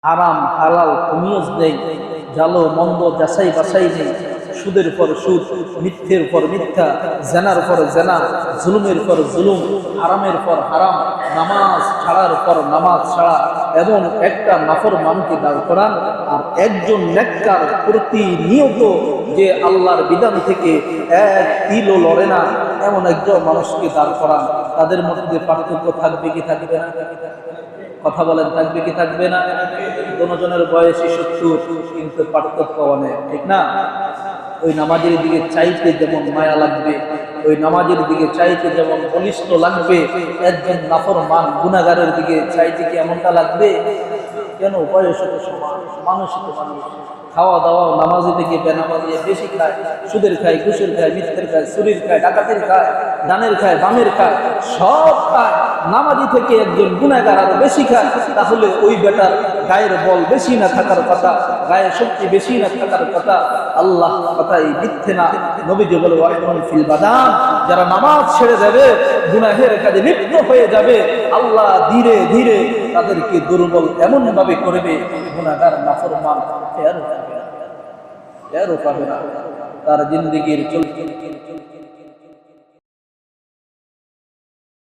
হারাম হালাল তমিয়জ নেই, জালো মন্দ যাচাই বাছাই নেই, সুদের পর সুদ, মিথ্যের পর মিথ্যা, জেনার পর জেনা, জুলুমের পর জুলুম, হারামের পর হারাম, নামাজ ছাড়ার পর নামাজ ছাড়া, এবং একটা নাফরমানকে দাঁড় করান আর একজন নেককার প্রতিনিয়ত যে আল্লাহর বিধান থেকে এক তিলও লড়ে না এমন একজন মানুষকে দাঁড় করান। তাদের মধ্যে পার্থক্য থাকবে কি থাকবে না? কথা বলেন, থাকবে কি থাকবে না? দুজনের বয়সী 70, কিন্তু পার্থক্য অনেক, ঠিক না? ওই নামাজের দিকে চাইতে যেমন মায়া লাগবে, ওই নামাজের দিকে চাইতে যেমন বলিষ্ঠ লাগবে, একজন নাফরমান গুনাহগারের দিকে চাইতে কি এমনটা লাগবে? কেন? বয়স তো সমান, মানুষই তো মানুষ। খাওয়া দাওয়া নামাজি থেকে বেনামাজি বেশি খায়, সুদের খায়, ঘুষের খায়, মিথ্যের খায়, চুরির খায়, ডাকাতের খায়, ডানের খায়, বামের খায়, সব খায়। নামাজি থেকে একজন গুনাহগার আরো বেশি খায়, তাহলে ওই বেটার গায়ের বল বেশি না থাকার কথা, গায়ের শক্তি বেশি না থাকার কথা। আল্লাহ কথাই মিথ্যে না। নবীজি বলে ওয়াইনুন ফিল বাদান, যারা নামাজ ছেড়ে দেবে, গুনাহের কাজে লিপ্ত হয়ে যাবে, আল্লাহ ধীরে ধীরে তাদেরকে দুর্বল এমন ভাবে করবে, গুনাহগার নাফরমান এরও পাবে না, তার জিন্দেগির চলতে